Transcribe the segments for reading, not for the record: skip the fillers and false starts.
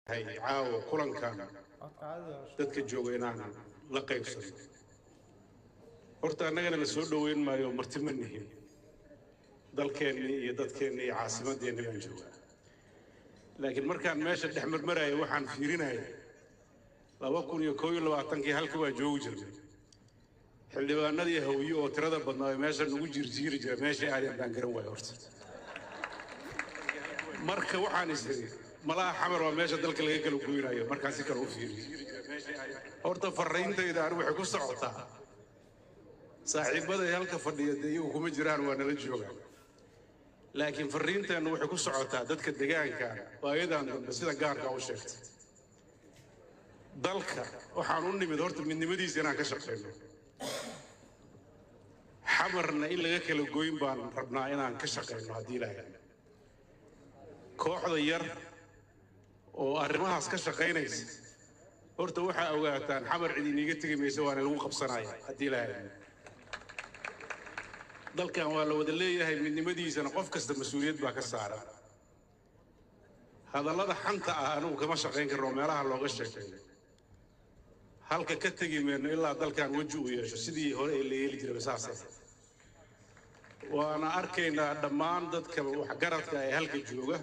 هاي عاو كلن كان dadka jooga inaan la qaybsano horta annagana la soo dhaweyn maayo marti ma nihin dalkeenni iyo dadkeenni iyo caasimadeenni baan joogaa laakiin markaan meesha dhex marmaraya waxaan fiirinaya 2021kii halkii waa joogi jirnay xildhibaanadii hawiye oo tirada badnaa ee meesha nagu jirjiiri jira meesha aadeen baan garan waayay horta marka waxaan isiri malaha xamar waa meesha dalka laga kala goynayo markaasi kala u fiiriyo horta fariintayda anigu waxay ku socotaa saaxiibada halka fadhiya iyagu kuma jiraan waa nala joogaan laakiin fariinteenu waxay ku socotaa dadka deegaanka oo ayadan dambe sida gaarka u sheegtay dalka waxaan u nimid horta midnimadiisa inaan ka shaqeyno xamarna in laga kala goyn baan rabnaa inaan ka shaqeyno haddii ilaahay kooxda yar oo arrimahaas ka shaqeynaysa horta waxaa ogaataan xamar cid iniga tegi mayso waana lagu qabsanaya haddii ilaahay dalkan waa la wada leeyahay midnimadiisana qof kasta mas'uuliyad baa ka saaran hadallada xanta ah anigu kama shaqeyn karno meelaha looga sheekeeyo halka ka tegi mayno ilaa dalkan waji u yeesho sidii hore ee la yeeli jiray saasay waana arkaynaa dhammaan dadka waxgaradka ee halka jooga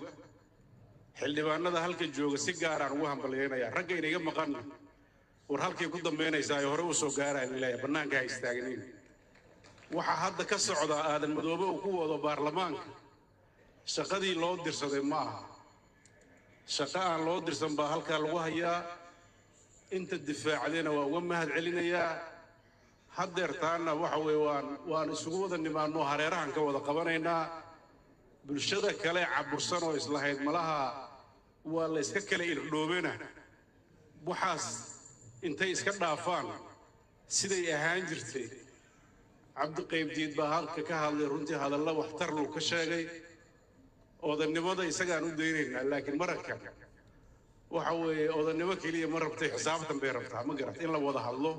xildhibaanada halka jooga si gaar ah ugu hambalyeynaya ragga inaga maqan war halkii ku dambeynaysa ay hore u soo gaaraan ilaa banaanka ay istaageen waxa hadda ka socda aadan madoobe uu ku wado baarlamaanka shaqadii loo dirsaday ma aha shaqa aan loo dirsan baa halka lagu hayaa inta difaacadena waa uga mahad celinayaa haddeertaana waxa waan isugu wada nimaano hareerahan ka wada qabanaynaa bulshada kale cabursan oo islahayd malaha waa la iska kale irdhoobena waxaas intay iska dhaafaan siday ahaan jirtay cabdi qaybdiid baa halka ka hadlay runtii hadalla waxtar loo ka sheegay odanimada isagaan u daynaynaa laakiin mararka waxa weeye odanimo keliya ma rabtay xisaabtan bay rabtaa ma garat in la wada hadlo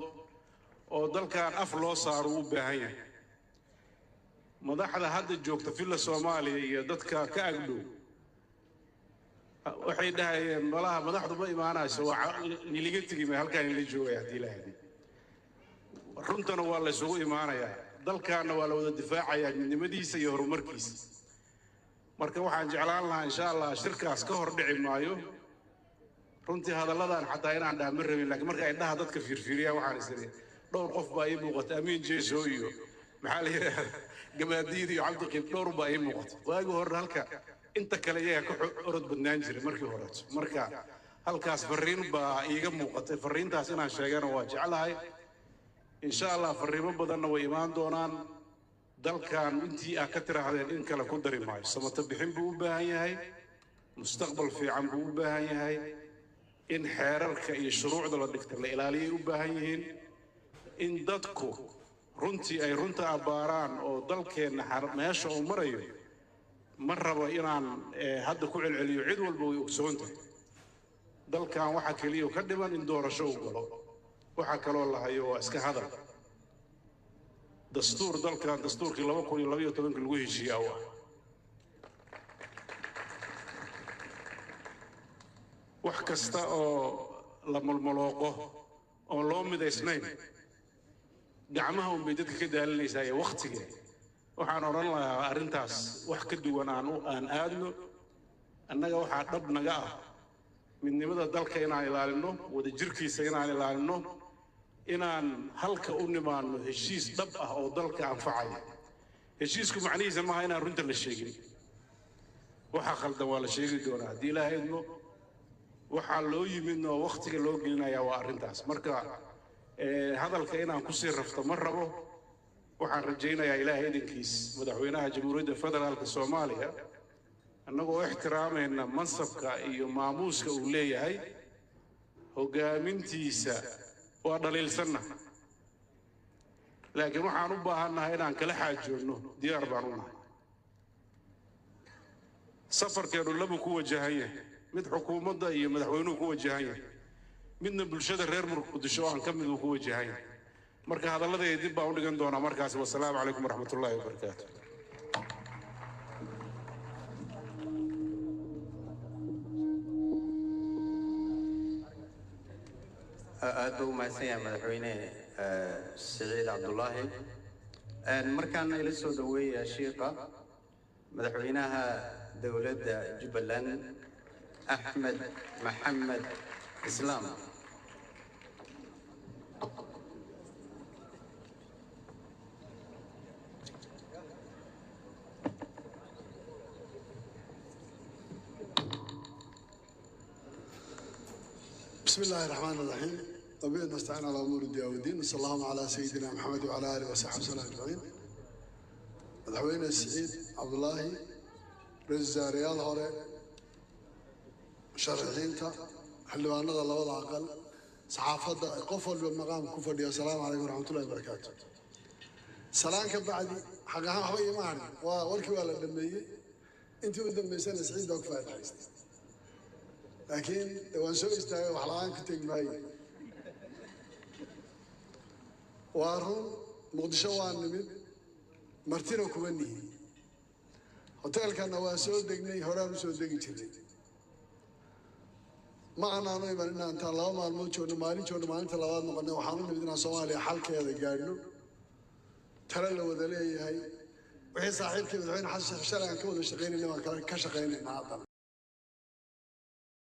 oo dalkan af loo saaro u baahan yahay madaxda hadda joogta filla Soomaaliya iyo dadka ka agdhow waxay dhahayeen malaha madaxdu ma imaanayso waa niliga tigi ma halkaan la joogay hadii la hadii runtana waa la isugu imaanayaa dalkaana waa la wada difaacayaa midnimadiisa iyo horumarkiisa marka waxaan jeclaan lahaa insha Allah shirkaas ka hor dhici maayo runtii hadalladan xataa inaan dhaama rabin laakiin marka ay dhaha dadka fiirfiiriya waxaan isiri dhowr qof baa ii muuqata amiin jeeso iyo maxaa la yiraahdaa gabadhiid iyo cabdi qib dhowr baa ii muuqata waagi hore halka inta kale iyaga ka orod badnaan jiray markii hore marka halkaas fariin baa iiga muuqatay fariintaas inaan sheegana waa jeclahay insha Allah fariimo badanna way imaan doonaan dalkan intii ka tiraahdeen in kala ku dari maayo samata bixin buu u baahan yahay mustaqbal fiican buu u baahan yahay in xeerarka iyo shuruucda la dhigto la ilaaliyo u baahan yihiin in dadku runtii ay runta abaaraan oo dalkeena meesha uu marayo ma rabo inaan hadda ku celceliyo cid walba way ogsoon tahay dalkan waxa kaliya ka dhiman in doorasho uu galo waxa kale oo la hayo waa iska hadal dastuur dalkan dastuurkii 2012 lagu heshiiyay waa wax kasta oo la malmalooqo oo loo midaysnayn gacmaha un bay dadka ka daalinaysaa ee waqtiga waxaan oran lahaa arrintaas wax ka duwan aan aadno annaga waxaa dhab naga ah midnimada dalka inaan ilaalino wada jirkiisa inaan ilaalino inaan halka u nimaano heshiis dhab ah oo dalka anfacaya heshiisku macnihiisa maaha inaan runta la sheegin waxa khaldan waa la sheegi doonaa haddii ilaahay idmo waxaa loo yimidna oo waqtiga loo gelinayaa waa arrintaas marka hadalka inaan ku sii rafto ma rabo waxaan rajaynayaa ilaahay idinkiis madaxweynaha jamhuuriyadda federaalka Soomaaliya annagoo ixtiraamayna mansabka iyo maamuuska uu leeyahay hogaamintiisa waa dhaliilsanna laakiin waxaan u baahannahay inaan kala xaajoodno diyaar baan u nahay safarkeenu laba ku wajahan yahay mid xukuumadda iyo madaxweynuhu ku wajahan yahay midna bulshada reer Muqdisho aan ka mid ku wajahan yahay marka hadalladayda dib baan u dhigan doonaa markaas wassalaamu calaykum waraxmatullaahi wabarakaatuh أدو ما سيا مدحوينه سعيد عبد الله مركان إلسو دوي شيقة مدحوينها دولة جبلان أحمد محمد إسلام بسم الله الرحمن الرحيم طبيعي نستعين على أمور الدنيا والدين صلى الله على سيدنا محمد وعلى آله وصحبه وسلم أجمعين مدحوينه السعيد عبد الله رئيس رياض هوري مشرحينتا حلوانada labada aqal saxaafada qof walba maqaam ku fadhiyo salaam alaykum warahmatullahi wabarakatuh salaan ka bacdi xaqaha waxba ima harin waa warkii waa la dhameeyay intii u dambeysana Saciid oo faa'iidaystay laakiin waan soo istaagay wax la'aan ka tag maayo waa run muqdisho waa nimid martina kuma nihin hoteelkana waa soo degnay horaan u soo degi jirnay ما أنا نوي من أنت الله ما الموت مالي شو ما أنت الله ما قلنا وحنا بدنا سوالي حلقة هذا قالوا ترى لو ذليه هاي وهي صاحب كذا وين حس شرع كود الشقين اللي ما كان كشقين هذا